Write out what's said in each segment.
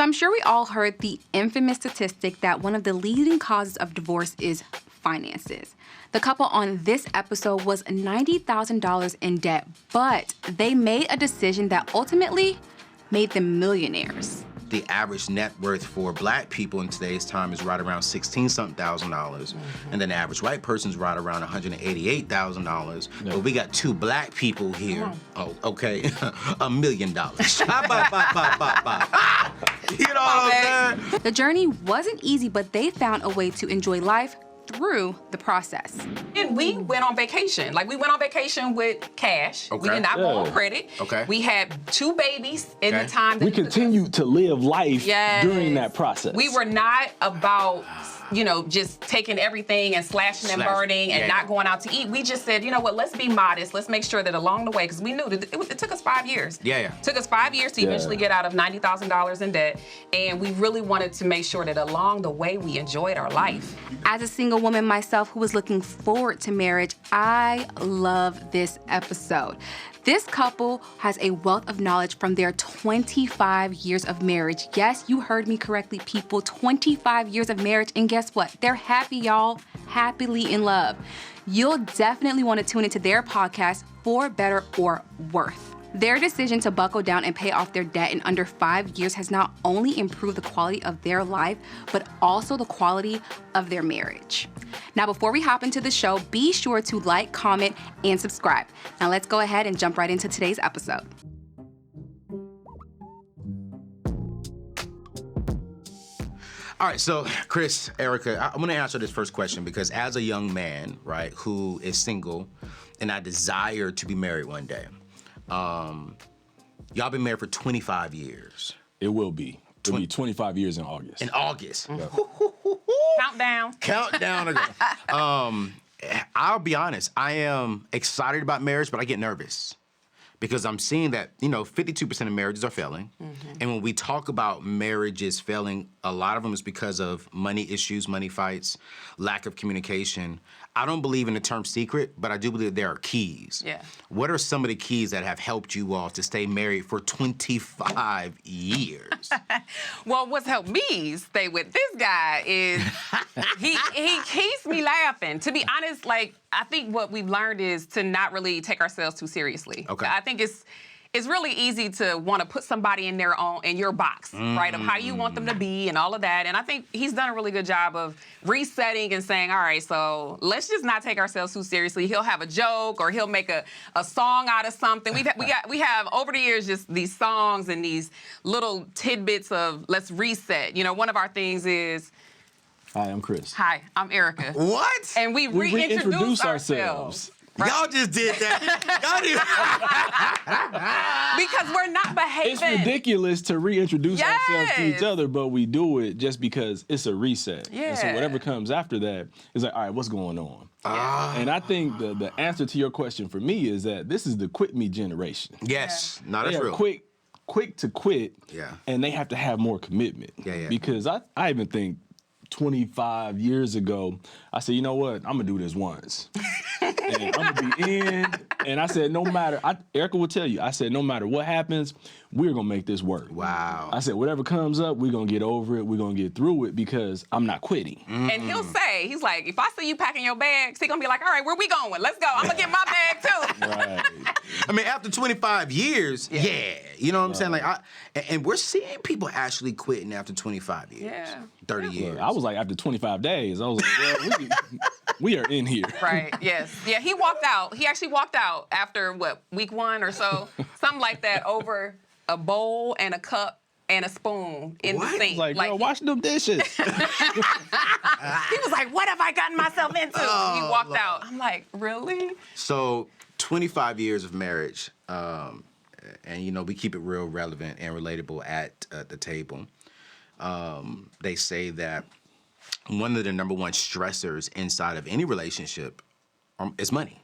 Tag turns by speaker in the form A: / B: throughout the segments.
A: So I'm sure we all heard the infamous statistic that one of the leading causes of divorce is finances. The couple on this episode was $90,000 in debt, but they made a decision that ultimately made them millionaires.
B: The average net worth for Black people in today's time is right around $16-something thousand. And then the average white person's right around $188,000. But we got two Black people here. Oh, okay. $1 million. You know what I'm saying?
A: The journey wasn't easy, but they found a way to enjoy life through the process.
C: And we went on vacation. Like, we went on vacation with cash.
B: Okay.
C: We did not go on credit.
B: Okay.
C: We had 2 babies in the time that
D: we continued to live life during that process.
C: We were not about, just taking everything and slashing and burning and not going out to eat. We just said, you know what, let's be modest. Let's make sure that along the way, because we knew that it took us 5 years. It took us 5 years to eventually get out of $90,000 in debt. And we really wanted to make sure that along the way, we enjoyed our life.
A: As a single woman myself who was looking forward to marriage, I love this episode. This couple has a wealth of knowledge from their 25 years of marriage. Yes, you heard me correctly, people. 25 years of marriage, and guess what? They're happy, y'all. Happily in love. You'll definitely want to tune into their podcast, For Better or Worth. Their decision to buckle down and pay off their debt in under 5 years has not only improved the quality of their life, but also the quality of their marriage. Now, before we hop into the show, be sure to like, comment, and subscribe. Now, let's go ahead and jump right into today's episode.
B: All right, so Chris, Ericka, I'm gonna answer this first question because as a young man, right, who is single and I desire to be married one day, y'all been married for 25 years.
D: It will be. It'll be 25 years in August.
B: In August.
C: Countdown.
B: Countdown. I'll be honest, I am excited about marriage, but I get nervous because I'm seeing that, 52% of marriages are failing. And when we talk about marriages failing, a lot of them is because of money issues, money fights, lack of communication. I don't believe in the term secret, but I do believe there are keys.
C: Yeah.
B: What are some of the keys that have helped you all to stay married for 25 years?
C: Well, what's helped me stay with this guy is he keeps me laughing. To be honest, I think what we've learned is to not really take ourselves too seriously.
B: Okay.
C: I think it's really easy to want to put somebody in your box, right, of how you want them to be and all of that. And I think he's done a really good job of resetting and saying, all right, so let's just not take ourselves too seriously. He'll have a joke or he'll make a song out of something. We have over the years just these songs and these little tidbits of let's reset. One of our things is,
D: Hi, I'm Chris.
C: hi, I'm Ericka.
B: What?
C: And we reintroduce ourselves. Right?
B: Y'all just did that.
C: Because we're not behaving.
D: It's ridiculous to reintroduce ourselves to each other, but we do it just because it's a reset.
C: Yeah.
D: And so whatever comes after that is like, all right, what's going on? And I think the answer to your question for me is that this is the quit me generation.
B: Yes. No, that's
D: They are
B: real.
D: quick to quit,
B: Yeah.
D: and they have to have more commitment.
B: Yeah.
D: Because I even think 25 years ago, I said, you know what, I'm gonna do this once. And I'm gonna be in, and I said, Ericka will tell you, I said, no matter what happens, we're gonna make this work.
B: Wow.
D: I said, whatever comes up, we're gonna get over it, we're gonna get through it because I'm not quitting.
C: And he'll say, he's like, if I see you packing your bags, he's gonna be like, all right, where we going? Let's go. I'm gonna get my bag too.
D: Right.
B: I mean, after 25 years, you know what I'm saying? And we're seeing people actually quitting after 25 years, 30 years.
D: I was like, after 25 days, I was like, well, we are in here.
C: Right, yes. Yeah, he walked out. He actually walked out after, week 1 or so? Something like that, over a bowl and a cup and a spoon in the sink.
D: Like, girl, wash them dishes.
C: He was like, what have I gotten myself into? He walked out. I'm like, really?
B: So 25 years of marriage, and we keep it real relevant and relatable at the table. They say that one of the number one stressors inside of any relationship is money.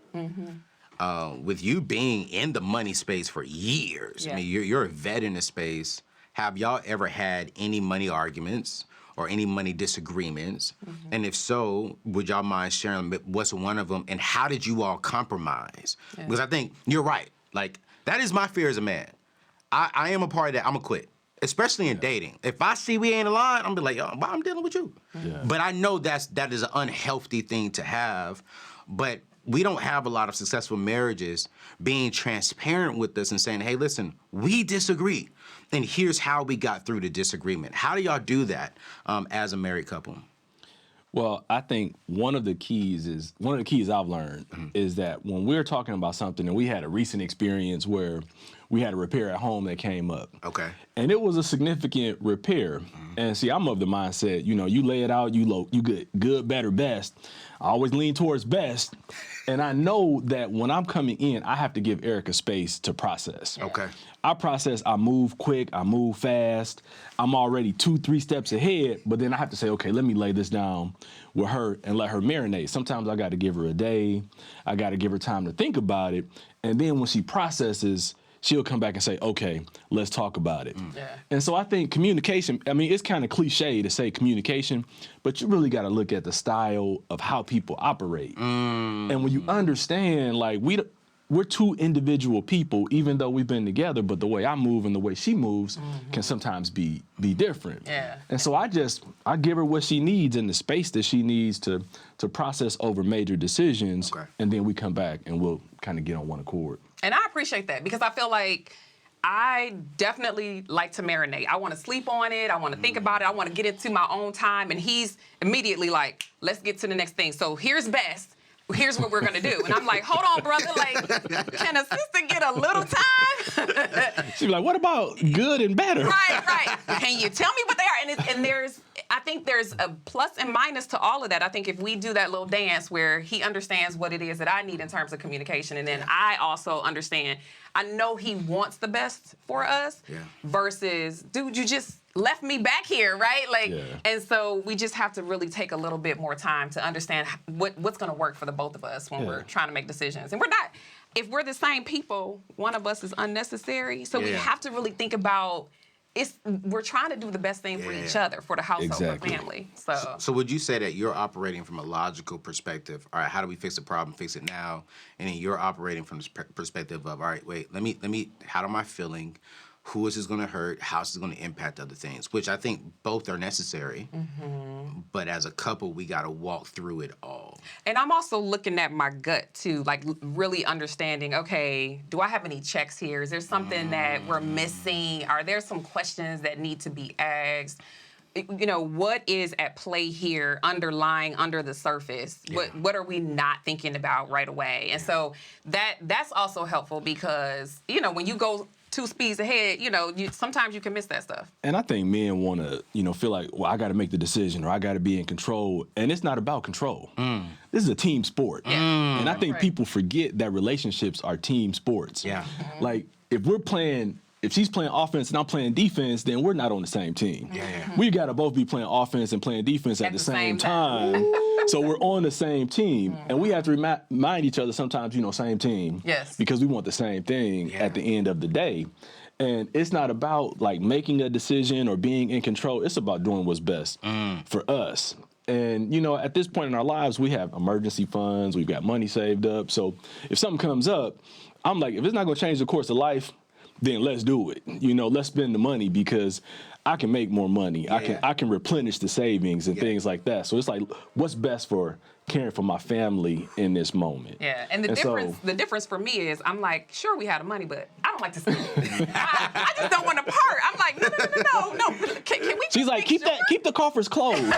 B: With you being in the money space for years, I mean, you're a vet in the space. Have y'all ever had any money arguments or any money disagreements? And if so, would y'all mind sharing what's one of them and how did you all compromise? Because I think you're right. Like, that is my fear as a man. I am a part of that. I'm gonna quit. especially in dating. If I see we ain't aligned, I'm be like, yo, I'm dealing with you.
D: Yeah.
B: But I know that is an unhealthy thing to have. But we don't have a lot of successful marriages being transparent with us and saying, hey, listen, we disagree. And here's how we got through the disagreement. How do y'all do that as a married couple?
D: Well, I think one of the keys I've learned is that when we're talking about something, and we had a recent experience where we had a repair at home that came up.
B: Okay.
D: And it was a significant repair. And see, I'm of the mindset, you lay it out, you good, better, best. I always lean towards best. And I know that when I'm coming in, I have to give Ericka space to process.
B: Okay.
D: I process, I move quick, I move fast. I'm already 2-3 steps ahead, but then I have to say, okay, let me lay this down with her and let her marinate. Sometimes I got to give her a day. I got to give her time to think about it. And then when she processes, she'll come back and say, okay, let's talk about it.
C: Yeah.
D: And so I think communication, I mean, it's kind of cliche to say communication, but you really got to look at the style of how people operate. And when you understand, like, we're two individual people, even though we've been together, but the way I move and the way she moves can sometimes be different.
C: Yeah.
D: And so I give her what she needs and the space that she needs to process over major decisions.
B: Okay.
D: And then we come back and we'll kind of get on one accord.
C: And I appreciate that because I feel like I definitely like to marinate. I want to sleep on it. I want to think about it. I want to get into my own time. And he's immediately like, let's get to the next thing. So here's best. Here's what we're going to do. And I'm like, hold on, brother. Like, can a sister get a little time?
D: She's like, what about good and better?
C: Right. Can you tell me what they are? And I think there's a plus and minus to all of that. I think if we do that little dance where he understands what it is that I need in terms of communication, and then I also understand, I know he wants the best for us versus, dude, you just left me back here, right? Like, and so we just have to really take a little bit more time to understand what's going to work for the both of us when we're trying to make decisions. And if we're the same people, one of us is unnecessary. So we have to really think about we're trying to do the best thing for each other, for the household,
D: Exactly.
C: for family.
B: So would you say that you're operating from a logical perspective? All right, how do we fix the problem? Fix it now. And then you're operating from the perspective of, all right, wait, let me. How am I feeling? Who is this going to hurt? How is this going to impact other things? Which I think both are necessary. But as a couple, we got to walk through it all.
C: And I'm also looking at my gut too, like really understanding, okay, do I have any checks here? Is there something that we're missing? Are there some questions that need to be asked? What is at play here underlying under the surface? What are we not thinking about right away? And so that's also helpful because, when you go 2 speeds ahead, sometimes you can miss that stuff.
D: And I think men want to, feel like, well, I got to make the decision or I got to be in control. And it's not about control. This is a team sport. And I think people forget that relationships are team sports.
B: Yeah.
D: Like, if she's playing offense and I'm playing defense, then we're not on the same team. We got to both be playing offense and playing defense at the same time. So we're on the same team. And we have to remind each other sometimes, same team.
C: Yes.
D: Because we want the same thing at the end of the day. And it's not about like making a decision or being in control. It's about doing what's best for us. And, at this point in our lives, we have emergency funds. We've got money saved up. So if something comes up, I'm like, if it's not going to change the course of life, then let's do it. Let's spend the money because I can make more money. I can replenish the savings and things like that. So it's like, what's best for caring for my family in this moment?
C: Yeah, and the difference for me is I'm like, sure, we had the money, but I don't like to spend it. I just don't want to part. I'm like, no. Can we?
D: She's like, keep the coffers closed.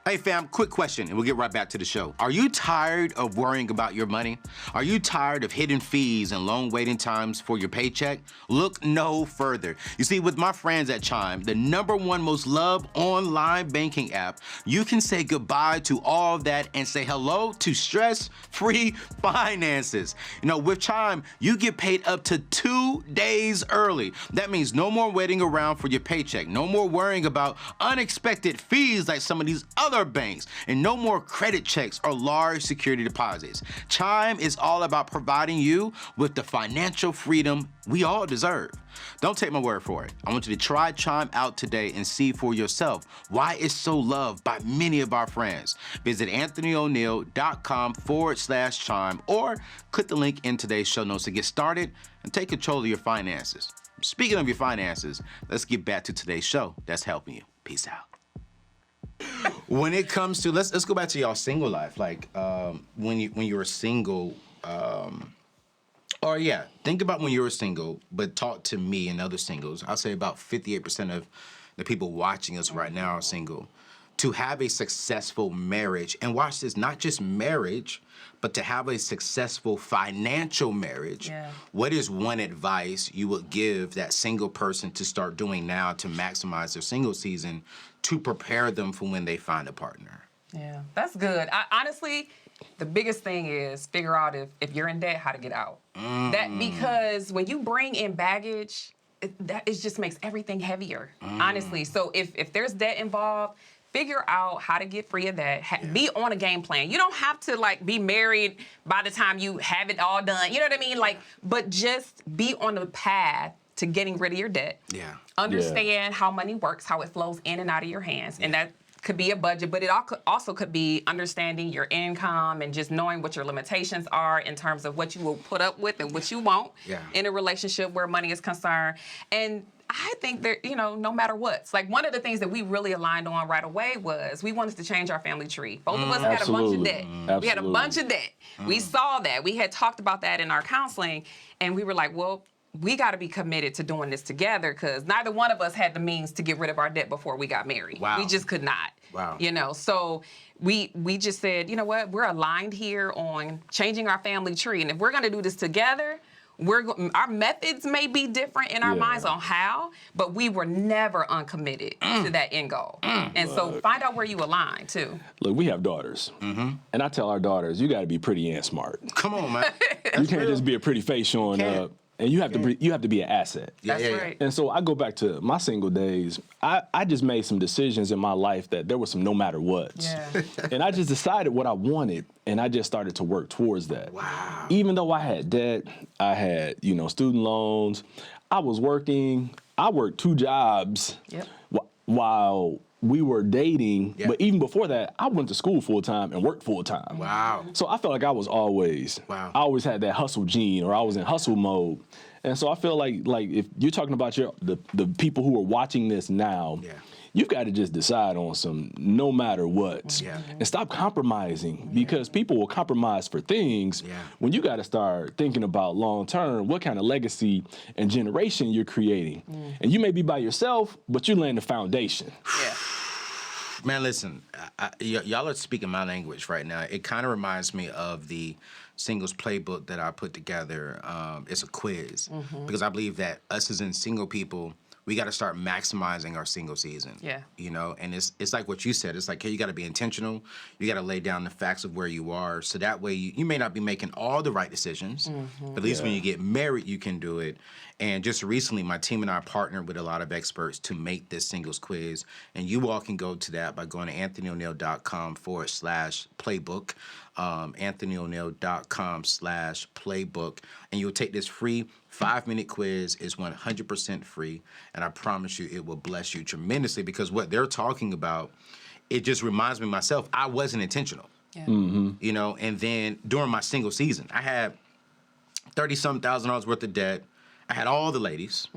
B: Hey, fam, quick question, and we'll get right back to the show. Are you tired of worrying about your money? Are you tired of hidden fees and long waiting times for your paycheck? Look no further. You see, with my friends at Chime, the #1 most loved online banking app, you can say goodbye to all of that and say hello to stress-free finances. With Chime, you get paid up to 2 days early. That means no more waiting around for your paycheck, no more worrying about unexpected fees like some of these other banks, and no more credit checks or large security deposits. Chime is all about providing you with the financial freedom we all deserve. Don't take my word for it. I want you to try Chime out today and see for yourself why it's so loved by many of our friends. Visit anthonyoneal.com/Chime or click the link in today's show notes to get started and take control of your finances. speaking of your finances, let's get back to today's show that's helping you. Peace out. When it comes to, let's go back to y'all single life. Like when you were single, think about when you were single, but talk to me and other singles. I'll say about 58% of the people watching us right now are single. To have a successful marriage, and watch this, not just marriage, but to have a successful financial marriage, what is one advice you would give that single person to start doing now to maximize their single season to prepare them for when they find a partner?
C: Yeah, that's good. Honestly, the biggest thing is figure out if you're in debt, how to get out. Because when you bring in baggage, it just makes everything heavier, honestly. So if there's debt involved, figure out how to get free of that. Be on a game plan. You don't have to be married by the time you have it all done. You know what I mean? But just be on the path to getting rid of your debt.
B: Yeah.
C: Understand how money works, how it flows in and out of your hands. And that could be a budget, but it also could be understanding your income and just knowing what your limitations are in terms of what you will put up with and what you won't in a relationship where money is concerned. And I think that, no matter what, one of the things that we really aligned on right away was we wanted to change our family tree. Both of us had a bunch of debt. We had a bunch of debt. We saw that. We had talked about that in our counseling, and we were like, well, we got to be committed to doing this together because neither one of us had the means to get rid of our debt before we got married.
B: Wow.
C: We just could not.
B: Wow.
C: So we just said, you know what, we're aligned here on changing our family tree. And if we're going to do this together, our methods may be different in our minds on how, but we were never uncommitted to that end goal. And so find out where you align too.
D: Look, we have daughters, and I tell our daughters, you got to be pretty and smart.
B: Come on, man.
D: You can't just be a pretty face showing up. And you have to be an asset.
C: That's right.
D: And so I go back to my single days. I just made some decisions in my life that there were some no matter whats.
C: Yeah.
D: And I just decided what I wanted, and I just started to work towards that.
B: Wow.
D: Even though I had debt, I had student loans. I was working. I worked 2 jobs while we were dating. But even before that, I went to school full time and worked full time.
B: Wow.
D: So I felt like I was always, I always had that hustle gene, or I was in hustle mode. And so I feel like if you're talking about the people who are watching this now, you've got to just decide on some no matter what, and stop compromising, because people will compromise for things when you got to start thinking about long term, what kind of legacy and generation you're creating. And you may be by yourself, but you're laying the foundation.
C: Yeah.
B: Man, listen, y'all are speaking my language right now. It kind of reminds me of the singles playbook that I put together. It's a quiz because I believe that us as in single people, we got to start maximizing our single season.
C: Yeah.
B: And it's like what you said. It's like, hey, you got to be intentional. You got to lay down the facts of where you are. So that way you may not be making all the right decisions, but at least when you get married, you can do it. And just recently, my team and I partnered with a lot of experts to make this singles quiz. And you all can go to that by going to anthonyoneal.com/playbook, anthonyoneal.com/playbook. And you'll take this free 5-minute quiz. Is 100% free. And I promise you, it will bless you tremendously, because what they're talking about, it just reminds me myself, I wasn't intentional.
C: Yeah.
B: And then during my single season, I had $30-something thousand worth of debt. I had all the ladies.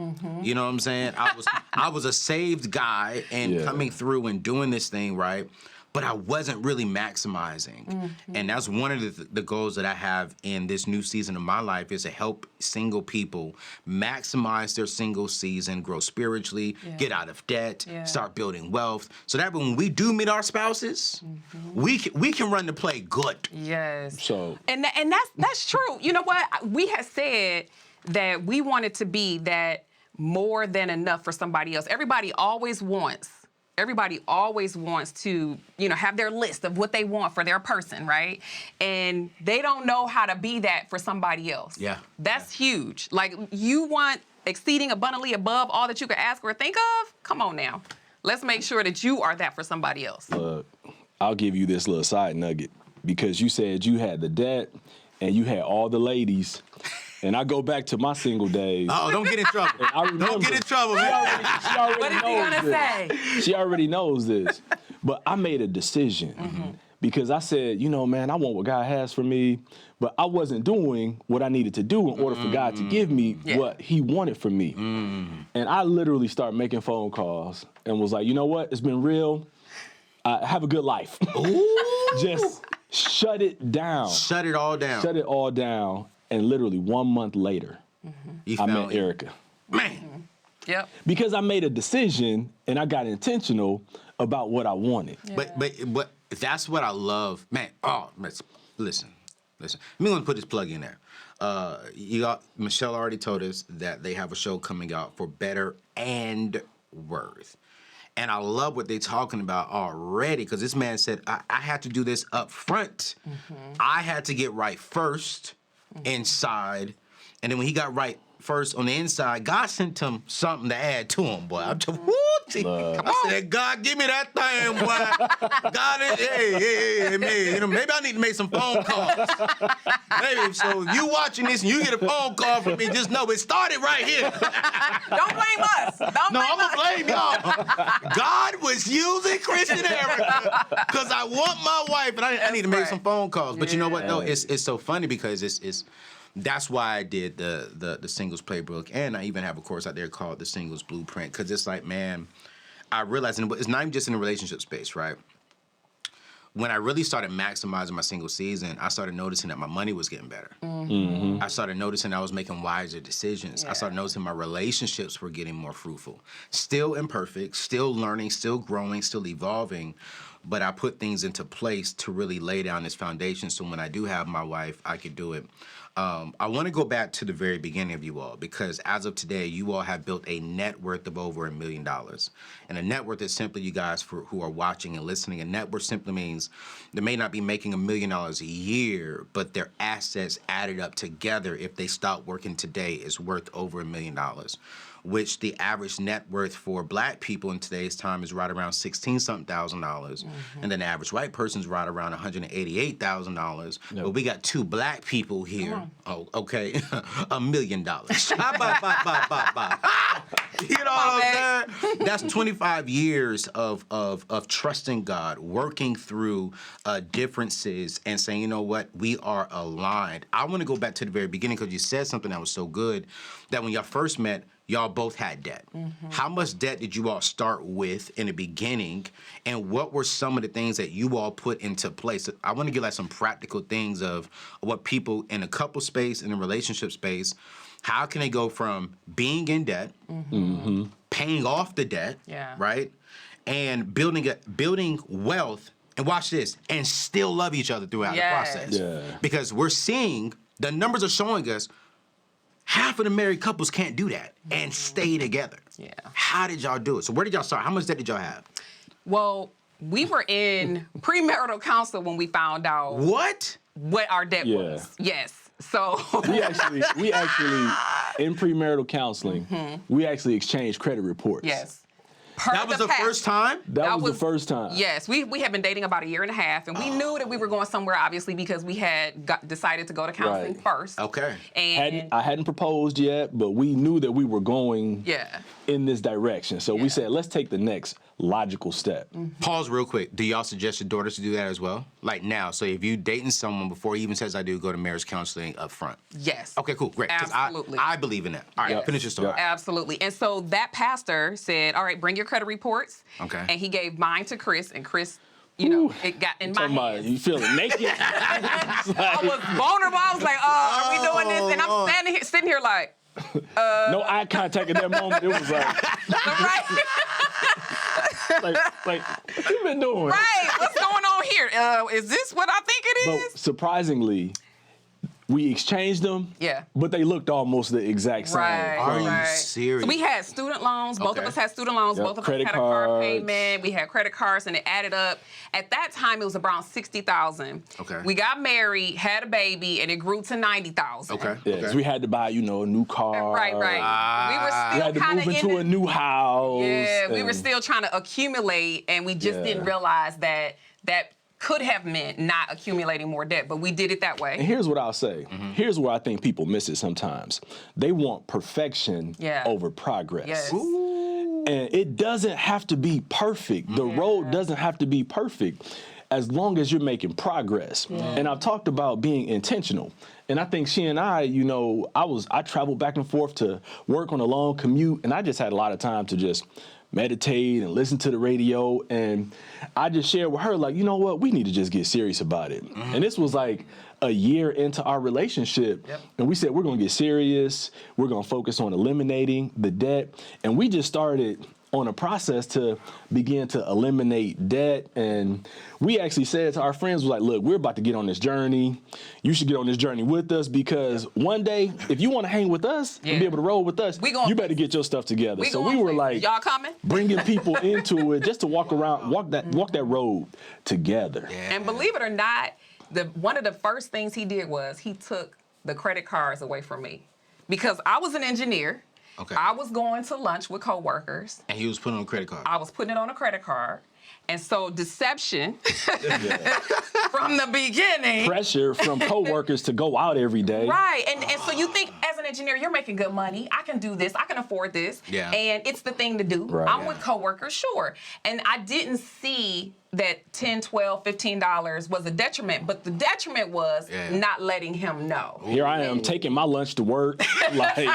B: You know what I'm saying? I was a saved guy and coming through and doing this thing, right? But I wasn't really maximizing. And that's one of the goals that I have in this new season of my life, is to help single people maximize their single season, grow spiritually, get out of debt, start building wealth, so that when we do meet our spouses, we can run the play good.
C: Yes.
D: So
C: and that's true. You know what? We had said that we wanted to be that more than enough for somebody else. Everybody always wants to, have their list of what they want for their person, right? And they don't know how to be that for somebody else.
B: Yeah.
C: That's huge. Like, you want exceeding abundantly above all that you could ask or think of? Come on now. Let's make sure that you are that for somebody else.
D: Look, I'll give you this little side nugget, because you said you had the debt and you had all the ladies. And I go back to my single days.
B: Oh, don't get in trouble. Don't get in trouble, man.
C: What is he gonna say?
D: She already knows this. But I made a decision. because I said, man, I want what God has for me, but I wasn't doing what I needed to do in order for God to give me what he wanted for me. And I literally started making phone calls and was like, you know what? It's been real. Have a good life. Just shut it down.
B: Shut it all down.
D: Shut it all down. And literally 1 month later, I met Ericka.
B: Man.
C: Yep.
B: Because
D: I made a decision and I got intentional about what I wanted.
B: Yeah. But that's what I love, man. Oh, listen. Let me put this plug in there. Michelle already told us that they have a show coming out for Better and Worth. And I love what they're talking about already, because this man said, I had to do this up front. I had to get right first inside. And then when he got right first on the inside, God sent him something to add to him, boy. I'm just, I said, God, give me that thing, boy. God, hey, man, maybe I need to make some phone calls. Maybe. So if you watching this and you get a phone call from me, just know it started right here.
C: Don't blame us.
B: I'm gonna blame y'all. God was using Chris and Ericka because I want my wife, and I need to make some phone calls. But you know what though? It's so funny because it's that's why I did the singles playbook, and I even have a course out there called the Singles Blueprint, because it's like, man, I realized, and it's not even just in the relationship space, right? When I really started maximizing my single season, I started noticing that my money was getting better. I started noticing I was making wiser decisions. I started noticing my relationships were getting more fruitful. Still imperfect, still learning, still growing, still evolving, but I put things into place to really lay down this foundation so when I do have my wife, I could do it. I want to go back to the very beginning of you all, because as of today, you all have built a net worth of over $1 million. And a net worth is simply, you guys who are watching and listening, a net worth simply means they may not be making $1 million a year, but their assets added up together, if they stop working today, is worth over $1 million. Which the average net worth for black people in today's time is right around $16-something thousand. And then the average white person's right around $188,000.
D: Yep.
B: But we got two black people here. Oh, okay. $1 million. You know what I'm saying? That's 25 years of trusting God, working through differences and saying, you know what, we are aligned. I want to go back to the very beginning, because you said something that was so good, that when y'all first met, y'all both had debt. How much debt did you all start with in the beginning, and what were some of the things that you all put into place? I want to get like some practical things of what people in a couple space, in a relationship space, how can they go from being in debt, paying off the debt, right, and building wealth, and watch this, and still love each other throughout the process. Because we're seeing, the numbers are showing us, half of the married couples can't do that and stay together. How did y'all do it? So where did y'all start? How much debt did y'all have?
C: Well, we were in premarital counsel when we found out what our debt was. Yes. So
D: we actually in premarital counseling, we actually exchanged credit reports.
B: That was the first time?
D: That was the first time.
C: Yes, we had been dating about 1.5 years, and we knew that we were going somewhere, obviously, because we had decided to go to counseling first.
B: Okay.
C: And
D: I hadn't proposed yet, but we knew that we were going in this direction. So we said, let's take the next logical step.
B: Pause real quick. Do y'all suggest your daughters to do that as well? Like now, so if you dating someone before he even says I do, go to marriage counseling up front.
C: Yes.
B: Okay, cool, great.
C: Absolutely.
B: I believe in that. All right, finish your story.
C: Absolutely. And so that pastor said, all right, bring your credit reports.
B: Okay.
C: And he gave mine to Chris, and Chris, it got in my hands.
D: You feeling naked?
C: I was vulnerable. I was like, are we doing this? And I'm sitting here like,
D: no eye contact at that moment. It was like, what you been doing?
C: Right, what's going on here? Is this what I think it is?
D: But surprisingly, we exchanged them. But they looked almost the exact same.
B: Are you serious?
C: So we had student loans. Both of us had student loans. Both of us had a car payment. We had credit cards, and it added up. At that time, it was around $60,000.
B: Okay.
C: We got married, had a baby, and it grew to $90,000.
B: Okay.
D: So we had to buy, a new car.
C: Right. We were still
D: we had to move into a new house.
C: Yeah, we were still trying to accumulate, and we just didn't realize that could have meant not accumulating more debt, but we did it that way.
D: And here's what I'll say. Here's where I think people miss it sometimes. They want perfection over progress.
C: Yes.
D: And it doesn't have to be perfect. The road doesn't have to be perfect. as long as you're making progress. And I've talked about being intentional. And I think she and I, you know, I traveled back and forth to work on a long commute, and I just had a lot of time to just meditate and listen to the radio. And I just shared with her, like, you know what, we need to just get serious about it. And this was like a year into our relationship. And we said, we're going to get serious. We're going to focus on eliminating the debt. And we just started on a process to begin to eliminate debt. And we actually said to our friends, like, look, we're about to get on this journey. You should get on this journey with us, because one day, if you want to hang with us and be able to roll with us, you better get your stuff together. So we were like,
C: y'all coming?
D: Bringing people into it just to walk that road together.
C: And believe it or not, one of the first things he did was he took the credit cards away from me, because I was an engineer.
B: Okay.
C: I was going to lunch with coworkers.
B: And he was putting on a credit card.
C: I was putting it on a credit card. And so deception from the beginning.
D: Pressure from coworkers to go out every day.
C: Right. And so you think, as an engineer, you're making good money. I can do this. I can afford this.
B: Yeah.
C: And it's the thing to do.
D: Right.
C: I'm with coworkers, sure. And I didn't see that $10, $12, $15 was a detriment, but the detriment was not letting him know.
D: Here I am taking my lunch to work. Like,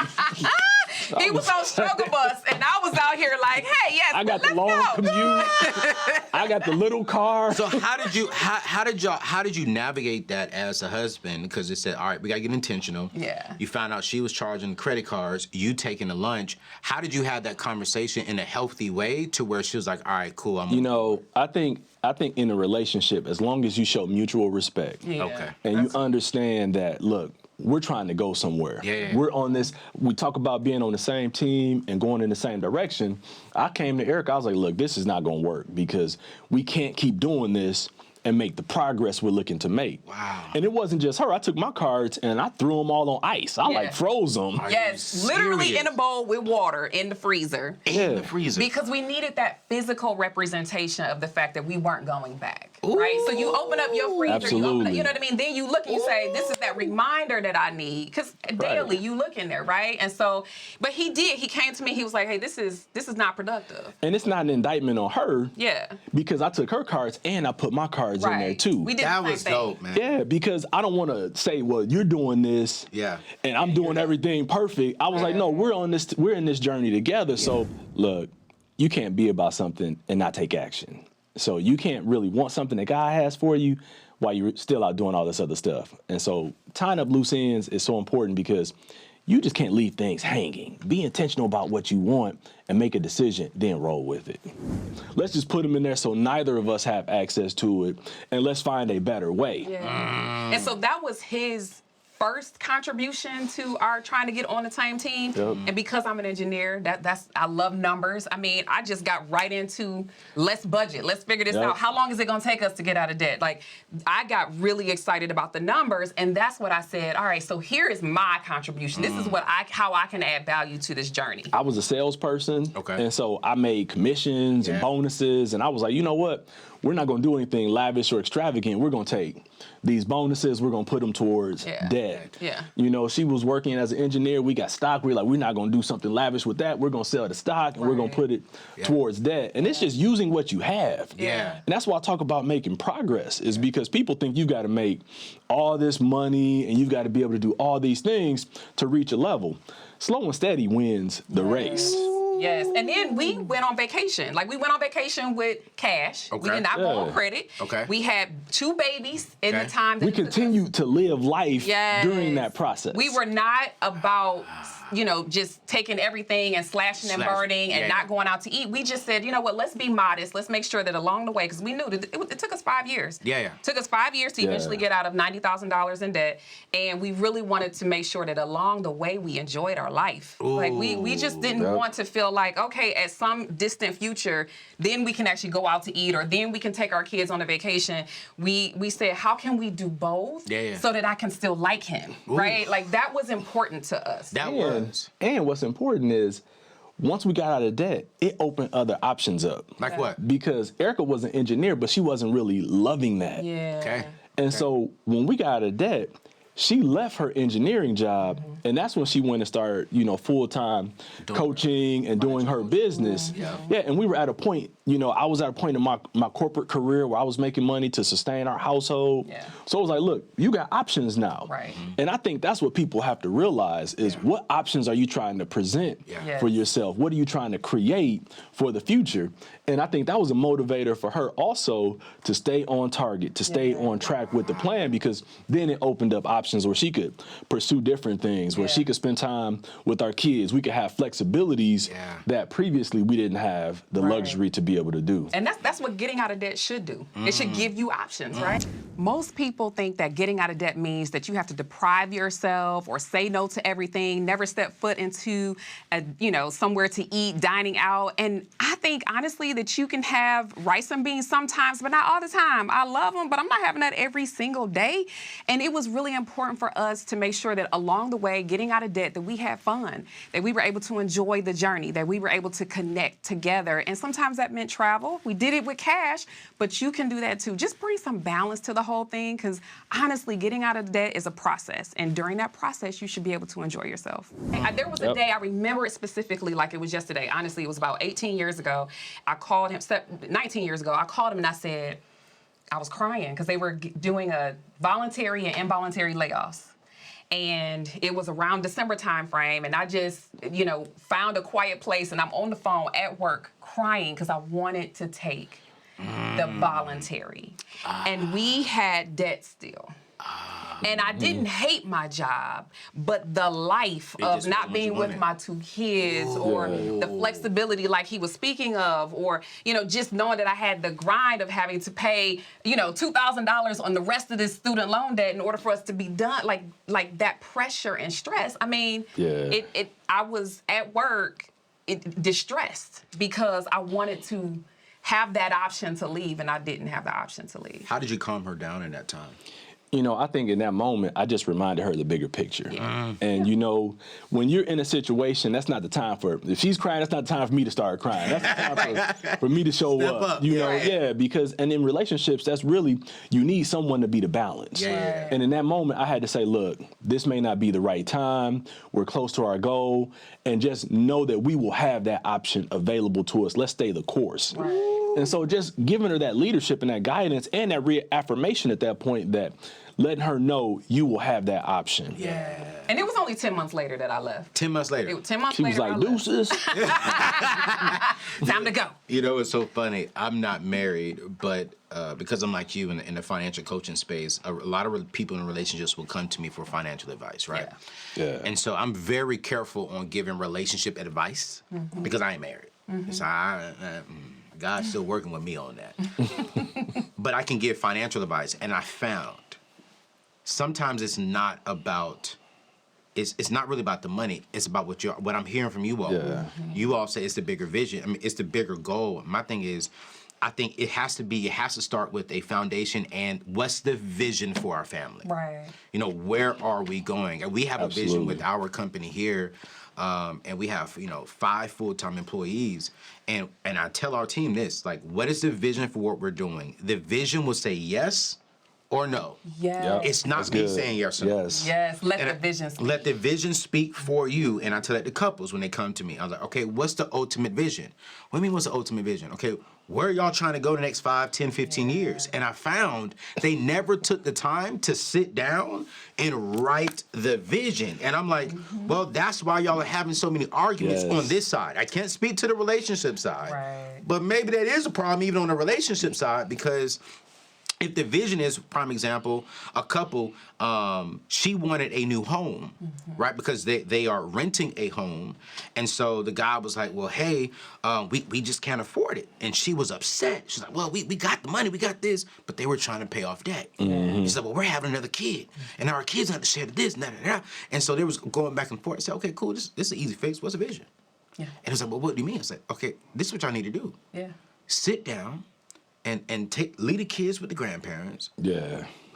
C: he was on struggle bus, and I was out here like, hey, yes,
D: I got the
C: let's
D: long
C: go.
D: commute. I got the little car.
B: So how did you navigate that as a husband? Because it said, all right, we gotta get intentional.
C: Yeah.
B: You found out she was charging credit cards, you taking the lunch. How did you have that conversation in a healthy way to where she was like, all right, cool,
D: You know, I think in a relationship, as long as you show mutual respect,
B: Okay.
D: and you understand that, look, we're trying to go somewhere.
B: Yeah.
D: We're on this, we talk about being on the same team and going in the same direction. I came to Ericka, I was like, look, this is not gonna work, because we can't keep doing this and make the progress we're looking to make.
B: Wow.
D: And it wasn't just her. I took my cards and I threw them all on ice. I like froze them.
C: Yes, literally in a bowl with water in the freezer.
B: In the freezer.
C: Because we needed that physical representation of the fact that we weren't going back. Right? So you open up your freezer,
D: Absolutely.
C: you know what I mean? Then you look and you say, this is that reminder that I need. Because daily you look in there, right? And so, but he did. He came to me, he was like, hey, this is not productive.
D: And it's not an indictment on her.
C: Yeah.
D: Because I took her cards and I put my cards in there too.
C: We did
B: That
C: the same
B: was
C: thing.
B: dope, man.
D: Yeah, because I don't want to say, well, you're doing this, and I'm doing everything perfect. I was like, no, we're in this journey together. So look, you can't be about something and not take action. So you can't really want something that God has for you while you're still out doing all this other stuff. And so tying up loose ends is so important, because you just can't leave things hanging. Be intentional about what you want and make a decision, then roll with it. Let's just put them in there so neither of us have access to it, and let's find a better way.
C: Yeah. And so that was his first contribution to our trying to get on the same team. And because I'm an engineer, I love numbers. I mean, I just got right into let's budget. Let's figure this out. How long is it going to take us to get out of debt? Like, I got really excited about the numbers, and that's what I said. All right, so here is my contribution. This is how I can add value to this journey.
D: I was a salesperson,
B: Okay.
D: and so I made commissions and bonuses, and I was like, you know what? We're not going to do anything lavish or extravagant. We're going to take these bonuses, we're going to put them towards debt.
C: Yeah.
D: You know, she was working as an engineer. We got stock. We're like, we're not going to do something lavish with that. We're going to sell the stock, and we're going to put it towards debt. And it's just using what you have.
B: Yeah.
D: And that's why I talk about making progress, is because people think you've got to make all this money and you've got to be able to do all these things to reach a level. Slow and steady wins the race.
C: Yes, and then we went on vacation. Like, we went on vacation with cash. We did not go on credit. We had 2 babies in the time that
D: We continued to live life during that process.
C: We were not about, just taking everything and slashing and burning and not going out to eat. We just said, you know what, let's be modest. Let's make sure that along the way, because we knew that it took us 5 years. It took us 5 years to eventually get out of $90,000 in debt. And we really wanted to make sure that along the way we enjoyed our life. Like, we just didn't want to feel like, okay, at some distant future, then we can actually go out to eat, or then we can take our kids on a vacation. We said, how can we do both so that I can still like him, right? Like, that was important to us.
D: And what's important is, once we got out of debt, it opened other options up.
B: Like what?
D: Because Ericka was an engineer, but she wasn't really loving that.
C: Yeah.
D: And so when we got out of debt, She left her engineering job, and that's when she went and started, full-time coaching and doing her business. Yeah, and we were at a point, I was at a point in my corporate career where I was making money to sustain our household.
C: Yeah.
D: So I was like, look, you got options now.
C: Right.
D: And I think that's what people have to realize is what options are you trying to present for yourself? What are you trying to create for the future? And I think that was a motivator for her also to stay on target, to stay on track with the plan, because then it opened up options where she could pursue different things, where she could spend time with our kids. We could have flexibilities that previously we didn't have the luxury to be able to do.
C: And that's what getting out of debt should do. It should give you options, right? Most people think that getting out of debt means that you have to deprive yourself or say no to everything, never step foot into somewhere to eat, dining out. And I think honestly that you can have rice and beans sometimes, but not all the time. I love them, but I'm not having that every single day. And it was really important for us to make sure that along the way, getting out of debt, that we had fun, that we were able to enjoy the journey, that we were able to connect together. And sometimes that meant travel. We did it with cash, but you can do that too. Just bring some balance to the whole thing, because honestly, getting out of debt is a process. And during that process, you should be able to enjoy yourself. There was a day, I remember it specifically like it was yesterday. Honestly, it was about 18 years ago. I called him, 19 years ago, I called him and I said, I was crying because they were doing a voluntary and involuntary layoffs. And it was around December timeframe, and I just, found a quiet place, and I'm on the phone at work crying because I wanted to take the voluntary. And we had debt still. And I didn't hate my job, but the life of not being with my two kids or the flexibility like he was speaking of, or, just knowing that I had the grind of having to pay, $2,000 on the rest of this student loan debt in order for us to be done, like that pressure and stress. I mean, I was at work distressed because I wanted to have that option to leave, and I didn't have the option to leave.
B: How did you calm her down in that time?
D: I think in that moment, I just reminded her the bigger picture. And, when you're in a situation, that's not the time if she's crying, that's not the time for me to start crying. That's the time for me to show up. Because, and in relationships, that's really, you need someone to be the balance. And in that moment, I had to say, look, this may not be the right time. We're close to our goal. And just know that we will have that option available to us. Let's stay the course. And so just giving her that leadership and that guidance and that reaffirmation at that point, that letting her know you will have that option.
C: And it was only 10 months later that I left.
B: 10 months later?
C: 10 months
D: she
C: later,
D: was like, deuces.
C: Time to go.
B: It's so funny. I'm not married, but because I'm like you in the financial coaching space, a lot of people in relationships will come to me for financial advice, right? And so I'm very careful on giving relationship advice because I ain't married. So God's still working with me on that. But I can give financial advice, and I found sometimes it's not really about the money. It's about what I'm hearing from you all. You all say it's the bigger vision. I mean, it's the bigger goal. My thing is, I think it has to start with a foundation and what's the vision for our family?
C: Right.
B: Where are we going? And we have a vision with our company here. And we have, 5 full-time employees. And I tell our team this, what is the vision for what we're doing? The vision will say yes or no. It's not me saying yes or no.
C: Let the vision speak.
B: Let the vision speak for you. And I tell that to couples when they come to me. I was like, okay, what's the ultimate vision? What do you mean, what's the ultimate vision? Okay, where are y'all trying to go the next 5, 10, 15 years? And I found they never took the time to sit down and write the vision. And I'm like, well, that's why y'all are having so many arguments on this side. I can't speak to the relationship side. But maybe that is a problem even on the relationship side, because if the vision is, prime example, a couple, she wanted a new home, right? Because they are renting a home. And so the guy was like, well, hey, we just can't afford it. And she was upset. She's like, well, we got the money, we got this. But they were trying to pay off debt. She's like, well, we're having another kid. And our kids have to share this, and that. And so they was going back and forth. I said, okay, cool, this is an easy fix. What's the vision? And it's like, well, what do you mean? It's like, okay, this is what y'all need to do. Sit down. And leave the kids with the grandparents.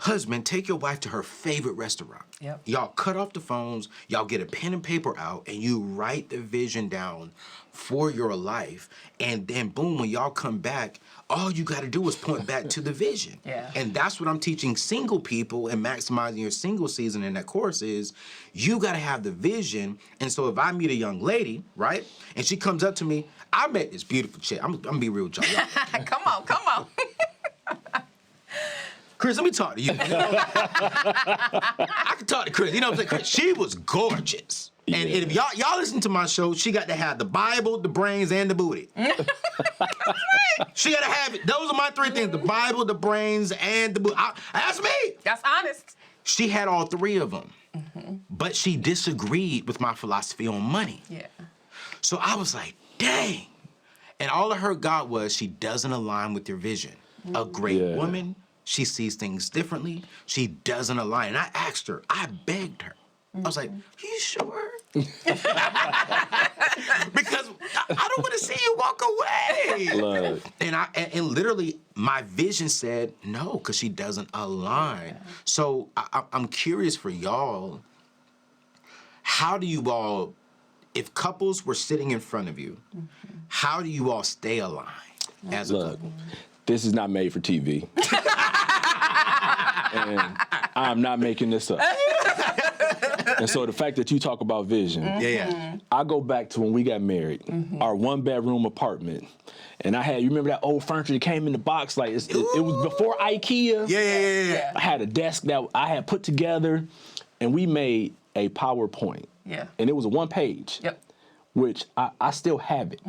B: husband, take your wife to her favorite restaurant.
C: Yep.
B: Y'all cut off the phones, y'all get a pen and paper out, and you write the vision down for your life. And then boom, when y'all come back, all you got to do is point back to the vision.
C: Yeah.
B: And that's what I'm teaching single people and maximizing your single season in that course is you got to have the vision. And so if I meet a young lady, right, and she comes up to me, I met this beautiful chick. I'm going to be real with y'all.
C: Come on.
B: Chris, let me talk to you. I can talk to Chris. You know what I'm saying? Chris, she was gorgeous.
D: Yeah.
B: And if y'all listen to my show, she got to have the Bible, the brains, and the booty. She got to have it. Those are my three things: the Bible, the brains, and the booty. That's me.
C: That's honest.
B: She had all three of them, but she disagreed with my philosophy on money.
C: Yeah.
B: So I was like, dang. And all I heard God was, she doesn't align with your vision. A great woman, she sees things differently. She doesn't align. And I asked her, I begged her. I was like, you sure? Because I don't want to see you walk away.
D: Look.
B: And literally, my vision said no, because she doesn't align. So I'm curious for y'all, how do you all, if couples were sitting in front of you, how do you all stay aligned as a couple?
D: This is not made for TV. And I'm not making this up. And so the fact that you talk about vision, I go back to when we got married, our 1-bedroom apartment. And you remember that old furniture that came in the box? Like, it was before IKEA.
B: Yeah.
D: I had a desk that I had put together, and we made a PowerPoint.
C: Yeah.
D: And it was a 1-page.
C: Yep.
D: Which I still have it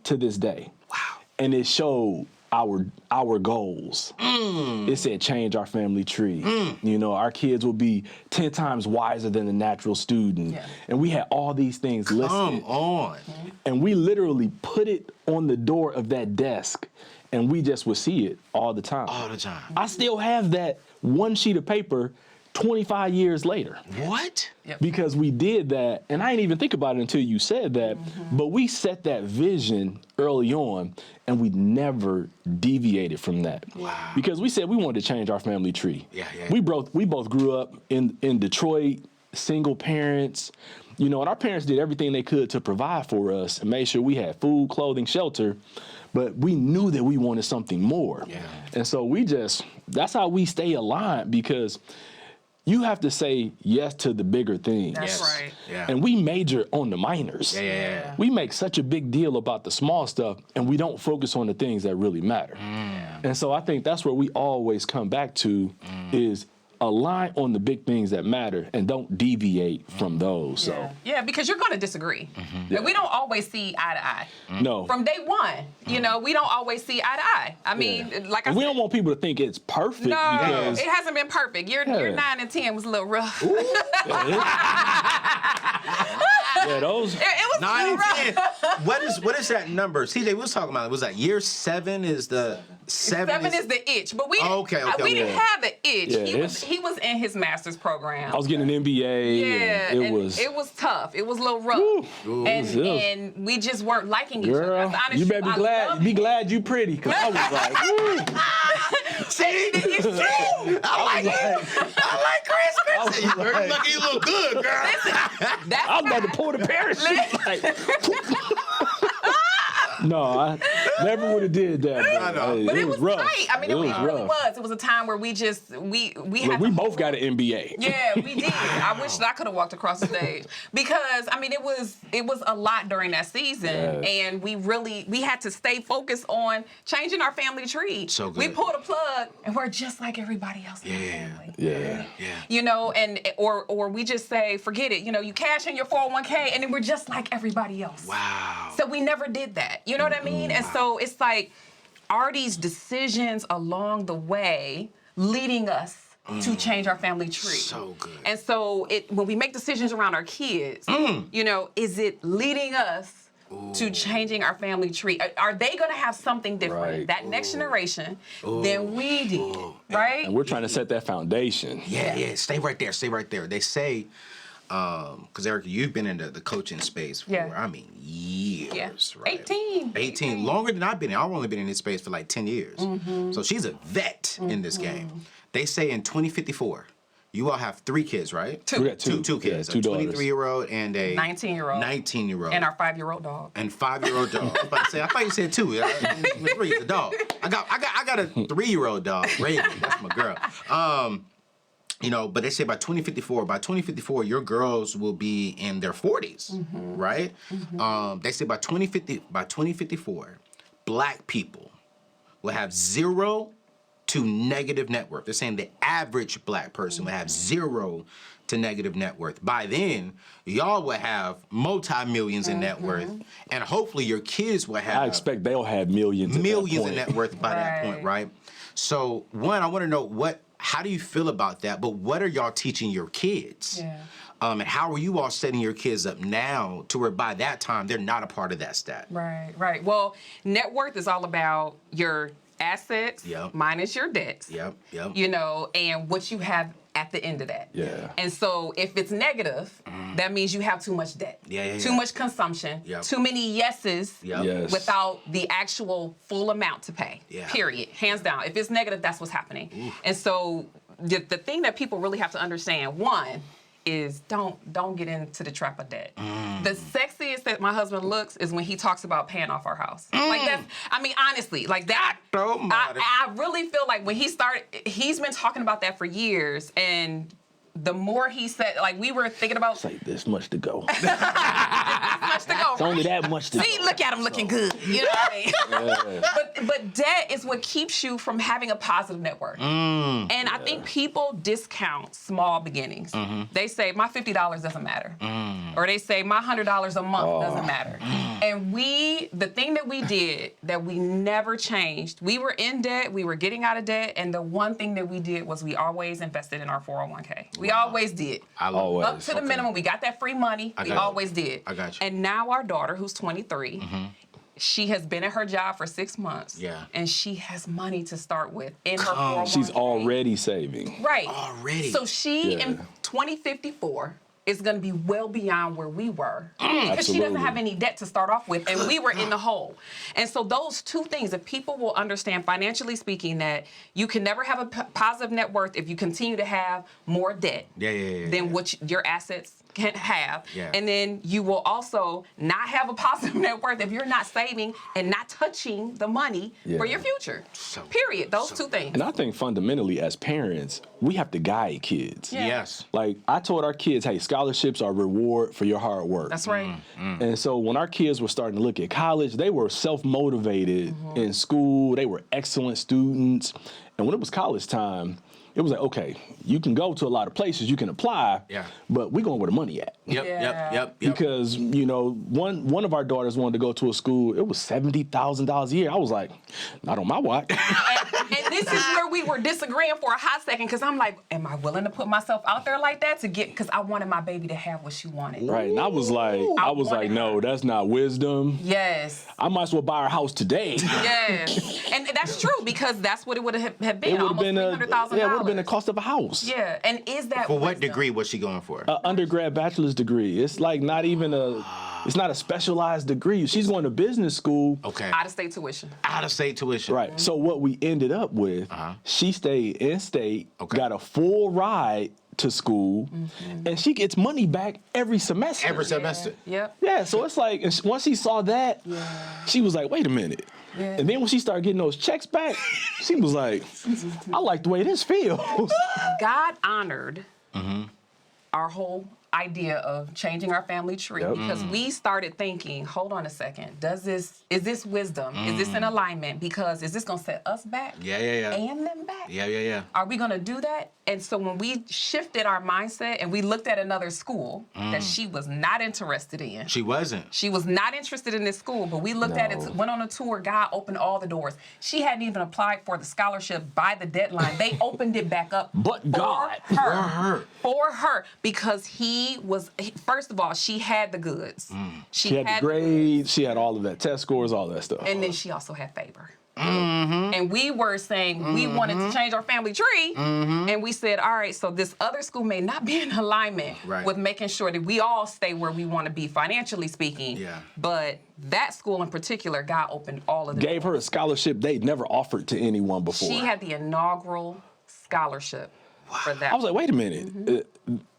D: to this day.
B: Wow.
D: And it showed our goals. It said change our family tree. You know, our kids will be 10 times wiser than the natural student.
C: Yeah.
D: And we had all these things listed.
B: Come on.
D: And we literally put it on the door of that desk, and we just would see it all the time.
B: All the time.
D: I still have that one sheet of paper 25 years later.
B: What?
C: Yep.
D: Because we did that, and I didn't even think about it until you said that, but we set that vision early on, and we never deviated from that.
B: Wow.
D: Because we said we wanted to change our family tree.
B: Yeah.
D: We both grew up in Detroit, single parents, you know, and our parents did everything they could to provide for us and made sure we had food, clothing, shelter, but we knew that we wanted something more.
B: Yeah.
D: And so that's how we stay aligned, because you have to say yes to the bigger things.
C: That's right.
B: Yeah.
D: And we major on the minors.
B: Yeah.
D: We make such a big deal about the small stuff, and we don't focus on the things that really matter. And so I think that's where we always come back to is align on the big things that matter and don't deviate from those. So
C: Yeah, because you're going to disagree. And we don't always see eye to eye.
D: no.
C: From day one, you know, we don't always see eye to eye. I mean, like I
D: And
C: said,
D: we don't want people to think it's perfect
C: no,
D: because
C: it hasn't been perfect. Your 9 and 10 was a little rough.
D: those
C: It was a
B: 9
C: little
B: and
C: rough.
B: 10. What is that number? CJ, we was talking about it. Was that year 7 is the 7
C: is the itch, but we
B: Okay,
C: we didn't
D: yeah.
C: have the itch.
D: Yeah,
C: he was in his master's program.
D: I was getting an MBA.
C: Yeah,
D: and
C: and it was tough. It was a little rough, and we just weren't liking each other.
D: Girl,
C: That's the honest
D: you better
C: truth.
D: be
C: I love
D: glad. Be
C: him.
D: glad you pretty, because I was like, woo.
B: See?
C: It's true.
B: I like it. I like Chris.
D: I was
B: You
D: like-
B: look, you look good, girl.
C: That's
D: I was about to pull the parachute. Like, no, I never would have did that.
B: I know.
D: Hey,
C: But it was
D: rough.
C: tight. I mean, it really was. It was a time where we just we
D: Look,
C: had
D: we
C: to
D: both got an MBA.
C: Yeah, we did. I wish that I could have walked across the stage, because I mean it was a lot during that season, and we had to stay focused on changing our family tree.
B: So good.
C: We pulled a plug, and we're just like everybody else in the
B: Yeah.
C: family.
D: Yeah.
C: You know, or we just say forget it. You know, you cash in your 401k, and then we're just like everybody else.
B: Wow.
C: So we never did that. You know what I mean? And so it's like, are these decisions along the way leading us to change our family tree?
B: So good.
C: And so when we make decisions around our kids, you know, is it leading us to changing our family tree? Are they going to have something different,
D: Right.
C: that next generation, than we did, right?
D: And we're trying to set that foundation.
B: Yeah. Stay right there. They say, because Ericka, you've been in the coaching space for,
C: Yeah.
B: I mean, years, right?
C: 18.
B: Longer than I've been in. I've only been in this space for like 10 years. So she's a vet in this game. They say in 2054, you all have 3 kids, right?
C: Two.
D: We got two.
B: Two kids.
D: Yeah, two
B: a
D: daughters.
B: 23-year-old and a
C: 19-year-old.
B: 19-year-old.
C: And our 5-year-old dog.
B: And 5-year-old dog. I thought you said 2. 3 is a dog. I got a 3-year-old dog, Reagan. That's my girl. You know, but they say by 2054, your girls will be in their 40s, right? They say by 2054, Black people will have 0 to negative net worth. They're saying the average Black person will have 0 to negative net worth. By then, y'all will have multi-millions in net worth, and hopefully your kids will have.
D: I expect they'll have millions. At that
B: Millions in
D: point.
B: net worth by that point, right? So, one, I want to know how do you feel about that? But what are y'all teaching your kids?
C: Yeah.
B: And how are you all setting your kids up now to where by that time they're not a part of that stat?
C: Right. Well, net worth is all about your assets minus your debts.
B: Yep.
C: You know, and what you have at the end of that.
D: Yeah.
C: And so if it's negative, that means you have too much debt. Too much consumption. Too many yeses
D: Yes.
C: without the actual full amount to pay. Period. Hands down. If it's negative, that's what's happening. And so the thing that people really have to understand, one, is don't get into the trap of debt. The sexiest that my husband looks is when he talks about paying off our house. Like that's, I mean, honestly, like that. I really feel like when he's been talking about that for years, and the more he said, like we were thinking about.
D: It's like this much to go.
C: Much to go.
D: It's only that much to
C: See,
D: go.
C: look at him looking good. You know what I mean? But debt is what keeps you from having a positive net worth. And I think people discount small beginnings. They say my $50 doesn't matter, or they say my $100 a month doesn't matter. And the thing that we did that we never changed, we were in debt, we were getting out of debt, and the one thing that we did was we always invested in our 401k. We always did.
D: Always.
C: Up to the minimum. We got that free money. We always did.
B: I got you.
C: And now our daughter, who's 23, she has been at her job for 6 months.
B: Yeah.
C: And she has money to start with in her 401k.
D: She's already saving.
C: Right.
B: Already.
C: So she, in 2054, is going to be well beyond where we were. Because she doesn't have any debt to start off with, and we were in the hole. And so those two things, if people will understand, financially speaking, that you can never have a positive net worth if you continue to have more debt than what your assets can have. And then you will also not have a positive net worth if you're not saving and not touching the money for your future. Period. Those two things.
D: And I think fundamentally as parents, we have to guide kids.
B: Yes.
D: Like I told our kids, hey, scholarships are reward for your hard work.
C: That's right.
D: And so when our kids were starting to look at college, they were self-motivated in school. They were excellent students. And when it was college time, it was like, okay, you can go to a lot of places, you can apply, but we're going where the money at.
B: Yep.
D: Because, you know, one of our daughters wanted to go to a school, it was $70,000 a year. I was like, not on my watch.
C: And this is where we were disagreeing for a hot second, because I'm like, am I willing to put myself out there like that because I wanted my baby to have what she wanted.
D: Right, and I was like, no, that's not wisdom.
C: Yes.
D: I might as well buy our house today.
C: Yes. And that's true, because that's what it would have been.
D: It would have been
C: $300,000.
D: it would have been the cost of a house.
C: Yeah, and is that
B: For what
C: wisdom?
B: degree was she going for?
D: Undergrad bachelor's degree. It's like not even it's not a specialized degree. She's going to business school.
B: Okay.
C: Out-of-state tuition.
B: Out-of-state tuition.
D: Right. So what we ended up with, she stayed in state, got a full ride to school, and she gets money back every semester.
B: Every semester.
C: Yep.
D: Yeah, so it's like, and once she saw that, she was like, wait a minute.
C: Yeah.
D: And then when she started getting those checks back, she was like, I like the way this feels.
C: God honored our whole idea of changing our family tree because we started thinking, hold on a second, is this wisdom? Is this in alignment? Because is this gonna set us back? And them back?
B: Yeah.
C: Are we gonna do that? And so when we shifted our mindset and we looked at another school that she was not interested in.
B: She wasn't.
C: She was not interested in this school, but we looked at it, went on a tour, God opened all the doors. She hadn't even applied for the scholarship by the deadline. They opened it back up
D: But God.
C: For her. Because he first of all, she had the goods.
D: She had the grades, she had all of that, test scores, all that stuff.
C: And then she also had favor. And we were saying we wanted to change our family tree. And we said, all right, so this other school may not be in alignment with making sure that we all stay where we want to be financially speaking.
B: Yeah.
C: But that school in particular, God opened all of the
D: Gave her a scholarship they'd never offered to anyone before.
C: She had the inaugural scholarship for that.
D: I was like, wait a minute.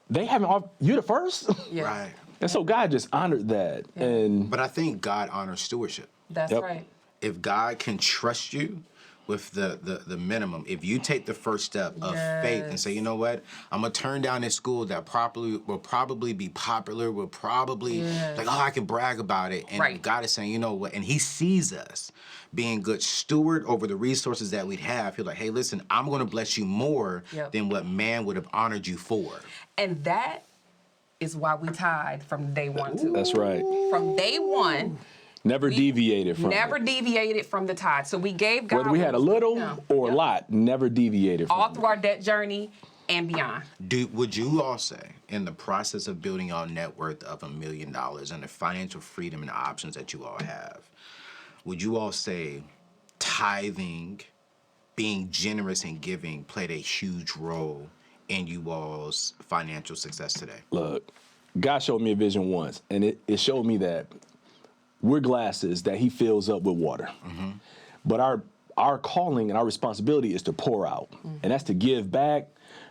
D: They haven't, you the first?
C: Yeah.
B: Right.
D: And so God just honored that. And
B: But I think God honors stewardship.
C: That's right.
B: If God can trust you with the minimum, if you take the first step of faith and say, you know what, I'm gonna turn down this school that will probably be popular, will probably like, oh, I can brag about it. And God is saying, you know what, and He sees us being good steward over the resources that we'd have. He's like, hey, listen, I'm gonna bless you more than what man would have honored you for.
C: And that is why we tied from day one too.
D: that's right.
C: From day one.
D: Never deviated from
C: Never
D: it.
C: deviated from the tithe. So we gave God.
D: Whether we had a little or a lot, never deviated from
C: all
D: it.
C: through our debt journey and beyond.
B: Would you all say, in the process of building your net worth of $1 million and the financial freedom and the options that you all have, would you all say tithing, being generous and giving, played a huge role in you all's financial success today?
D: Look, God showed me a vision once, and it showed me that we're glasses that He fills up with water. But our calling and our responsibility is to pour out. And that's to give back,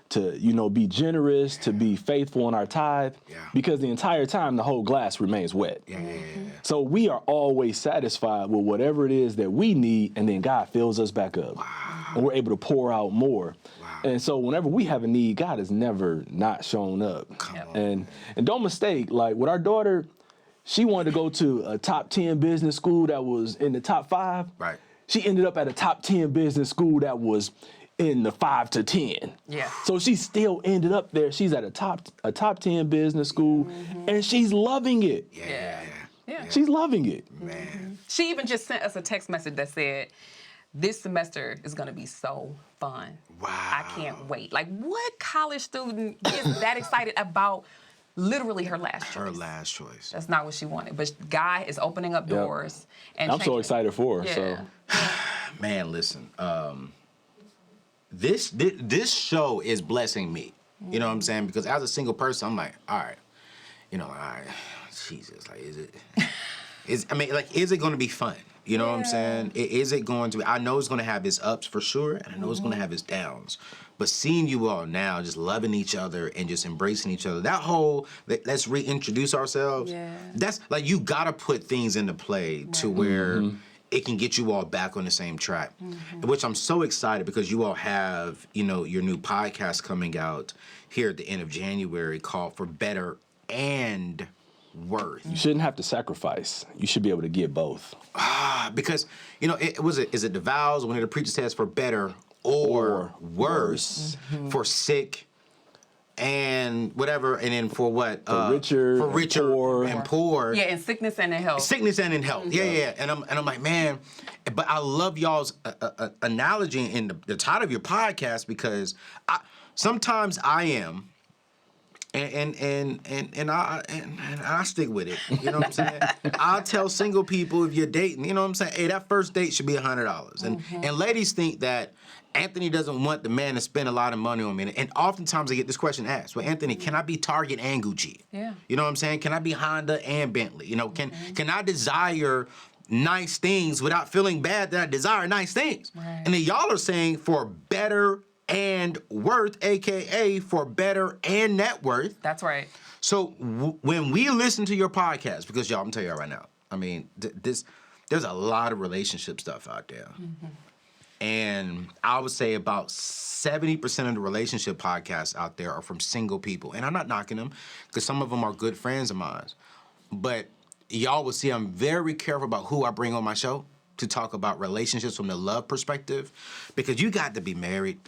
D: to, be generous, to be faithful in our tithe. Because the entire time, the whole glass remains wet. So we are always satisfied with whatever it is that we need, and then God fills us back up. And we're able to pour out more. And so whenever we have a need, God has never not shown up. And don't mistake, like with our daughter, she wanted to go to a top 10 business school that was in the top 5.
B: Right.
D: She ended up at a top 10 business school that was in the 5 to 10.
C: Yeah.
D: So she still ended up there. She's at a top 10 business school, and she's loving it.
C: Yeah.
D: She's loving it.
B: Man.
C: She even just sent us a text message that said, this semester is going to be so fun.
B: Wow.
C: I can't wait. Like, what college student gets that excited about literally her last choice?
B: Her last choice.
C: That's not what she wanted. But God is opening up doors. And
D: I'm so excited for her.
C: Yeah.
D: So.
B: Man, listen. This show is blessing me. You know what I'm saying? Because as a single person, I'm like, all right, Jesus, like, is it going to be fun? You know what I'm saying? Is it going to be? I know it's going to have its ups for sure, and I know it's going to have its downs. But seeing you all now just loving each other and just embracing each other, that whole, let's reintroduce ourselves, that's like, you got to put things into play to where it can get you all back on the same track, which I'm so excited because you all have, your new podcast coming out here at the end of January called For Better and Worth.
D: You shouldn't have to sacrifice. You should be able to give both.
B: Because, is it the vows when the preacher says for better or worse, for sick and whatever, and then for what?
D: For richer
B: and poor.
C: Yeah, in sickness and in health.
B: Sickness and in health. Yeah. And I'm like, man, but I love y'all's analogy in the title of your podcast because sometimes I am. And I stick with it. You know what I'm saying? I'll tell single people if you're dating, you know what I'm saying? Hey, that first date should be $100. And ladies think that Anthony doesn't want the man to spend a lot of money on me. And oftentimes I get this question asked, well, Anthony, can I be Target and Gucci?
C: Yeah.
B: You know what I'm saying? Can I be Honda and Bentley? Can I desire nice things without feeling bad that I desire nice things?
C: Right.
B: And then y'all are saying for better and worth, AKA for better and net worth.
C: That's right.
B: So when we listen to your podcast, because y'all, I'm telling y'all right now, I mean, there's a lot of relationship stuff out there. And I would say about 70% of the relationship podcasts out there are from single people. And I'm not knocking them because some of them are good friends of mine. But y'all will see I'm very careful about who I bring on my show to talk about relationships from the love perspective, because you got to be married.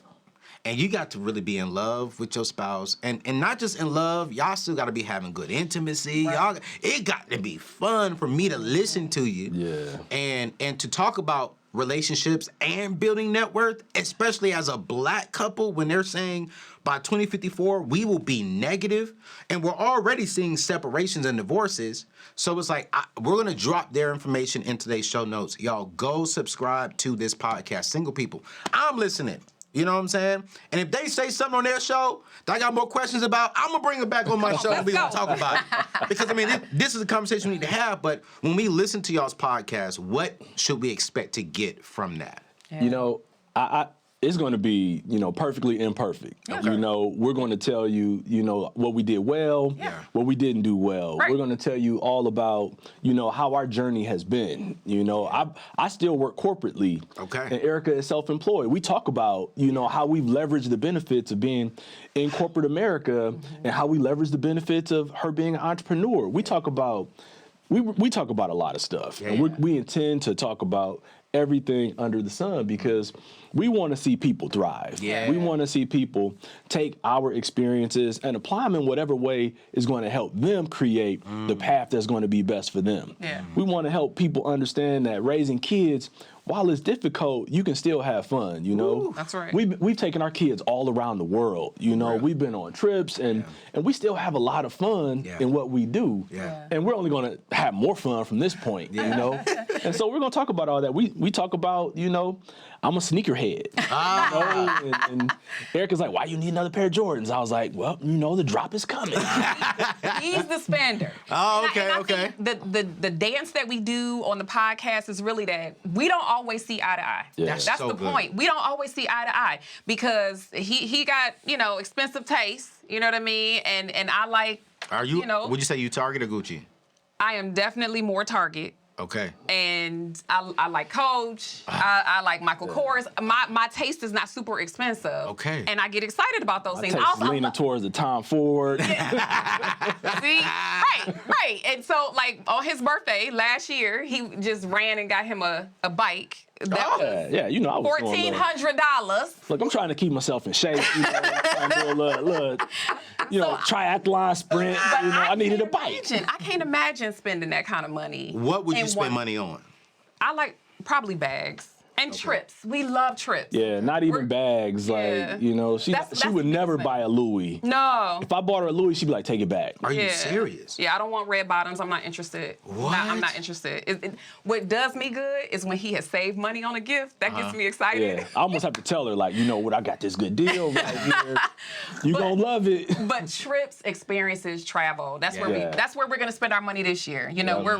B: And you got to really be in love with your spouse. And not just in love, y'all still got to be having good intimacy. It got to be fun for me to listen to you.
D: Yeah.
B: And to talk about relationships and building net worth, especially as a black couple, when they're saying by 2054 we will be negative, and we're already seeing separations and divorces. So it's like we're gonna drop their information in today's show notes. Y'all go subscribe to this podcast. Single people, I'm listening. You know what I'm saying? And if they say something on their show that I got more questions about, I'm gonna bring it back on my show and we're gonna talk about it. Because I mean, this is a conversation we need to have, but when we listen to y'all's podcast, what should we expect to get from that?
D: You know, it's going to be, perfectly imperfect.
C: Okay.
D: We're going to tell you, what we did well, what we didn't do well.
C: Right.
D: We're going to tell you all about, how our journey has been. I still work corporately.
B: Okay.
D: And Ericka is self-employed. We talk about, how we've leveraged the benefits of being in corporate America and how we leverage the benefits of her being an entrepreneur. We talk about, we talk about a lot of stuff.
B: Yeah.
D: And we intend to talk about everything under the sun because we want to see people thrive.
B: Yeah.
D: We want to see people take our experiences and apply them in whatever way is going to help them create the path that's going to be best for them.
C: Yeah.
D: We want to help people understand that raising kids, while it's difficult, you can still have fun,
C: Ooh, that's right.
D: We've taken our kids all around the world, We've been on trips and we still have a lot of fun in what we do.
B: Yeah.
D: And we're only going to have more fun from this point, And so we're going to talk about all that. We talk about, I'm a sneakerhead. And Ericka's like, why you need another pair of Jordans? I was like, well, the drop is coming.
C: He's the spender.
B: Oh,
C: And I
B: okay.
C: think the dance that we do on the podcast is really that we don't always see eye to eye.
D: Yeah.
C: That's
B: so
C: the
B: good.
C: point. We don't always see eye to eye because he got, expensive taste, you know what I mean? And I like,
B: Are you, would you say you Target or Gucci?
C: I am definitely more Target.
B: Okay.
C: And I like Coach. I like Michael Kors. My taste is not super expensive.
B: Okay.
C: And I get excited about those things.
D: Taste is leaning towards the Tom Ford.
C: See? Right. And so, like, on his birthday last year, he just ran and got him a bike. That was
D: I was doing
C: $1,400.
D: Look, I'm trying to keep myself in shape. I'm doing a little, triathlon sprint. I needed a bike.
C: I can't imagine spending that kind of money.
B: What would you
C: in
B: spend
C: one-
B: money on?
C: I like probably bags and trips. We love trips.
D: Yeah, not even bags.
C: Yeah.
D: Like, she
C: That's
D: would
C: the
D: never
C: biggest
D: buy a Louis.
C: No.
D: If I bought her a Louis, she'd be like, take it back.
B: Are you serious?
C: Yeah, I don't want red bottoms. I'm not interested.
B: What?
C: I'm not interested. What does me good is when he has saved money on a gift. That gets me excited.
D: Yeah, I almost have to tell her, like, what, I got this good deal right here. You gonna love it.
C: But trips, experiences, travel. That's where
D: Yeah.
C: that's where we're gonna spend our money this year. We're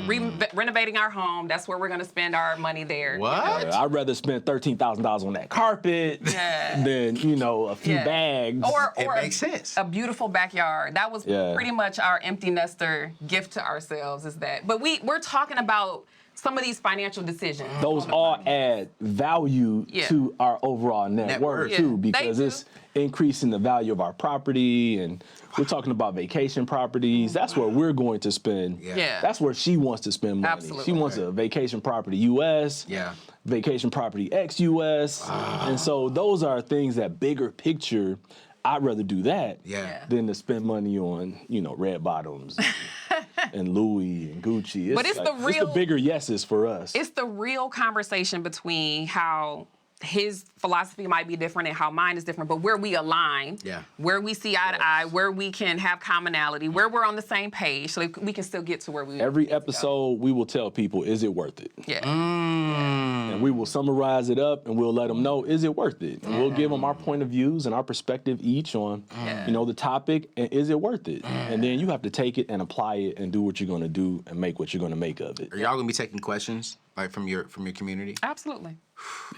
C: renovating our home. That's where we're gonna spend our money there.
B: What?
D: I'd rather spend $13,000 on that carpet than, a few bags.
C: Or
B: It makes sense.
C: A beautiful backyard. That was
D: Yeah.
C: pretty much our empty nester gift to ourselves is that. But we're talking about some of these financial decisions.
D: Those all add value to our overall net worth,
B: worth.
D: too,
C: Yeah,
D: because
C: they
D: it's increasing the value of our property, and we're talking about vacation properties. That's where we're going to spend.
C: Yeah.
D: That's where she wants to spend money.
C: Absolutely.
D: She wants a vacation property U.S., vacation property ex-U.S., and so those are things that bigger picture, I'd rather do that than to spend money on, red bottoms and Louis and Gucci.
C: But it's
D: the bigger yeses for us.
C: It's the real conversation between how his philosophy might be different and how mine is different, but where we align, where we see eye to eye, where we can have commonality, where we're on the same page, so we can still get to where we
D: Every episode, we will tell people, is it worth it?
C: Yeah.
D: And we will summarize it up, and we'll let them know, is it worth it? And we'll give them our point of views and our perspective each on, the topic, and is it worth it? And then you have to take it and apply it and do what you're going to do and make what you're going to make of it.
B: Are y'all gonna be taking questions like from your community?
C: Absolutely.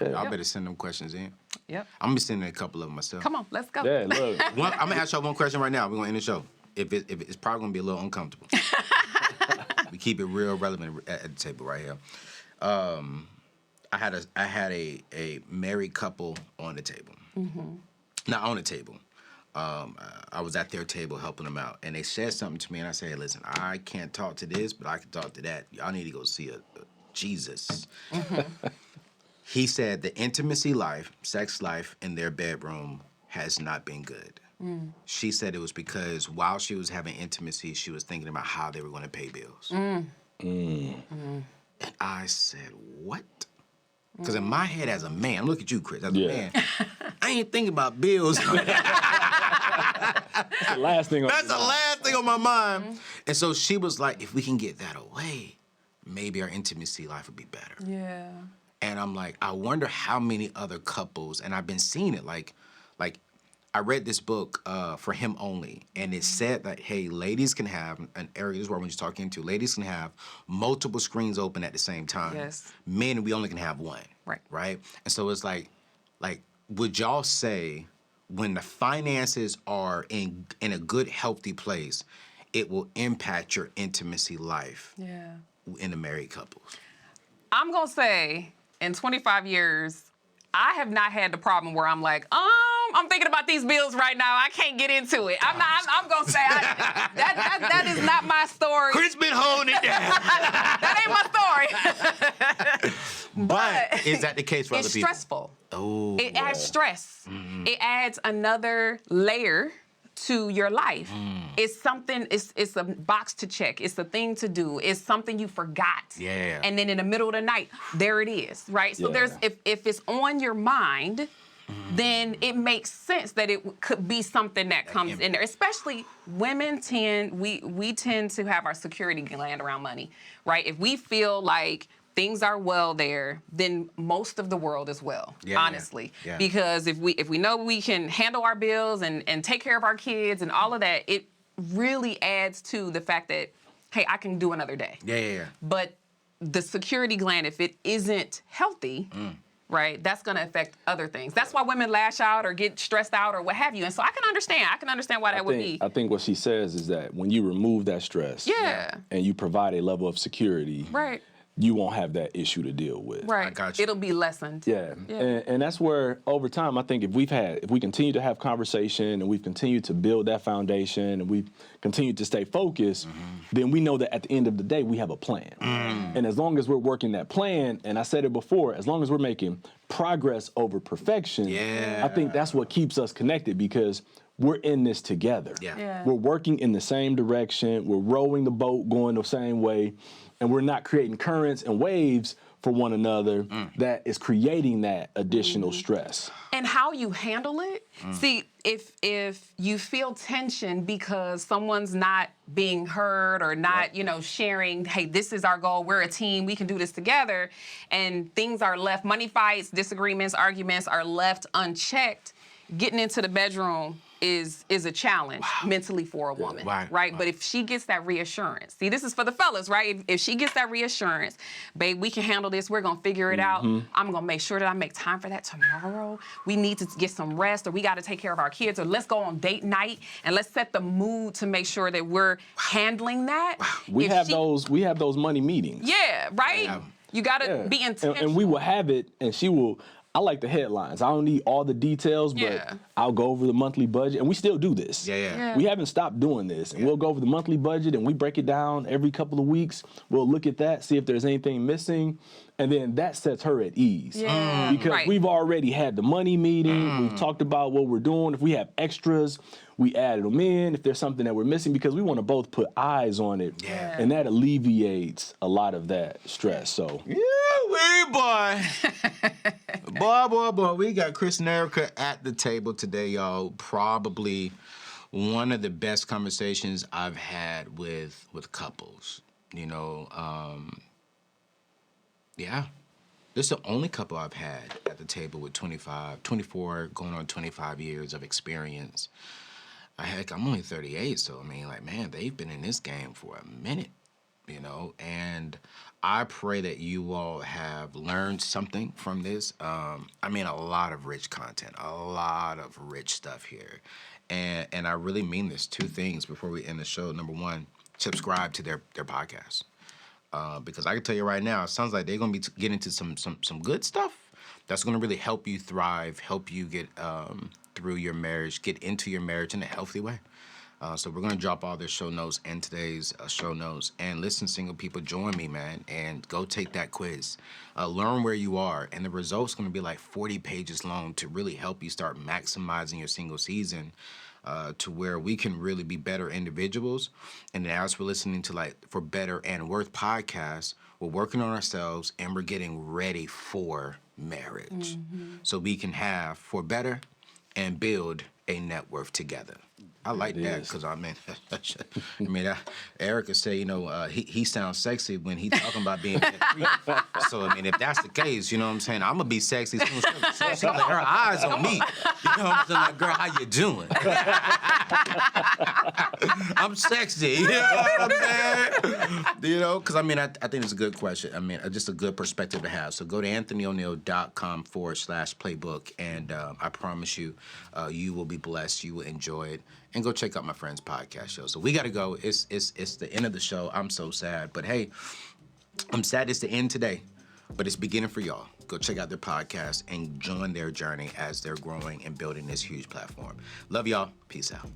B: Y'all better send them questions in.
C: Yep.
B: I'm gonna be sending a couple of them myself.
C: Come on, let's go.
D: Yeah, look.
B: I'm gonna ask y'all one question right now. We're gonna end the show. If it's probably gonna be a little uncomfortable. We keep it real relevant at the table right here. I had a married couple on the table. Not on the table. I was at their table helping them out, and they said something to me, and I said, hey, listen, I can't talk to this, but I can talk to that. Y'all need to go see a Jesus. He said the intimacy life, sex life in their bedroom has not been good. She said it was because while she was having intimacy, she was thinking about how they were going to pay bills. And I said, what? Because in my head as a man, look at you, Chris, as a
D: Yeah.
B: man, I ain't thinking about bills.
D: That's the last thing.
B: That's the last thing on my mind. And so she was like, if we can get that away, maybe our intimacy life would be better.
C: Yeah.
B: And I'm like, I wonder how many other couples, and I've been seeing it, like I read this book for him only, and it said that, hey, ladies can have, and Ericka, this is what I was talking to, ladies can have multiple screens open at the same time.
C: Yes.
B: Men, we only can have one.
C: Right.
B: Right? And so it's like, would y'all say when the finances are in a good, healthy place, it will impact your intimacy life
C: Yeah.
B: in the married couples?
C: I'm going to say, in 25 years, I have not had the problem where I'm like, I'm thinking about these bills right now. I can't get into it. I'm going to say that is not my story.
B: Chris been holding it down.
C: That ain't my story.
B: But is that the case for other
C: It's
B: people?
C: stressful.
B: Oh,
C: It adds stress. It adds another layer to your life. It's something, it's a box to check. It's a thing to do. It's something you forgot.
B: Yeah.
C: And then in the middle of the night, there it is, right? So
D: Yeah.
C: there's, if it's on your mind, then it makes sense that it could be something that comes in there. Especially women we tend to have our security gland around money, right? If we feel like things are well there, then most of the world is well, honestly.
B: Yeah.
C: Because if we know we can handle our bills and take care of our kids and all of that, it really adds to the fact that, hey, I can do another day.
B: Yeah.
C: But the security gland, if it isn't healthy, right, that's going to affect other things. That's why women lash out or get stressed out or what have you. And so I can understand why that would be.
D: I think what she says is that when you remove that stress,
C: Yeah.
D: and you provide a level of security,
C: Right.
D: you won't have that issue to deal with.
C: Right.
B: I got you.
C: It'll be lessened.
D: Yeah. And that's where over time I think if we continue to have conversation and we've continued to build that foundation and we've continued to stay focused, then we know that at the end of the day we have a plan. And as long as we're working that plan, and I said it before, as long as we're making progress over perfection, I think that's what keeps us connected because we're in this together.
B: Yeah.
D: We're working in the same direction, we're rowing the boat going the same way, and we're not creating currents and waves for one another that is creating that additional stress.
C: And how you handle it. See, if you feel tension because someone's not being heard or not, sharing, hey, this is our goal, we're a team, we can do this together, and things are left, money fights, disagreements, arguments are left unchecked, getting into the bedroom is a challenge mentally for a woman, right? But if she gets that reassurance, see, this is for the fellas, right? If she gets that reassurance, babe, we can handle this, we're gonna figure it out. I'm gonna make sure that I make time for that tomorrow. We need to get some rest, or we gotta take care of our kids, or let's go on date night and let's set the mood to make sure that we're handling that.
D: We have those money meetings.
C: Yeah, right? You gotta be intentional.
D: And we will have it, and she will. I like the headlines. I don't need all the details, but I'll go over the monthly budget, and we still do this.
B: Yeah.
D: We haven't stopped doing this, and we'll go over the monthly budget, and we break it down every couple of weeks. We'll look at that, see if there's anything missing, and then that sets her at ease. Because we've already had the money meeting. We've talked about what we're doing. If we have extras, we added them in. If there's something that we're missing, because we want to both put eyes on it, and that alleviates a lot of that stress. So.
B: Boy. boy, we got Chris and Ericka at the table today, y'all. Probably one of the best conversations I've had with couples. This is the only couple I've had at the table with 24, going on 25 years of experience. I'm only 38, so they've been in this game for a minute, and I pray that you all have learned something from this. A lot of rich content, a lot of rich stuff here. And I really mean this. Two things before we end the show. Number one, subscribe to their podcast. Because I can tell you right now, it sounds like they're going to be getting into some good stuff that's going to really help you thrive, help you get through your marriage, get into your marriage in a healthy way. So we're going to drop all their show notes and today's show notes. And listen, single people, join me, man, and go take that quiz. Learn where you are. And the result's going to be like 40 pages long to really help you start maximizing your single season to where we can really be better individuals. And as we're listening to For Better and Worth podcasts, we're working on ourselves and we're getting ready for marriage. So we can have for better and build a net worth together. I like that because I mean, Ericka say, he sounds sexy when he talking about being debt-free. So I mean, if that's the case, you know what I'm saying, I'm gonna be sexy soon. So like, her eyes on me. You know what I'm saying? Like, girl, how you doing? I'm sexy. You know what I'm saying? Because I mean, I think it's a good question. I mean, just a good perspective to have. So go to anthonyoneal.com/playbook, and I promise you, you will be blessed. You will enjoy it. And go check out my friend's podcast show. So we got to go. It's the end of the show. I'm so sad. But hey, I'm sad it's the end today, but it's beginning for y'all. Go check out their podcast and join their journey as they're growing and building this huge platform. Love y'all. Peace out.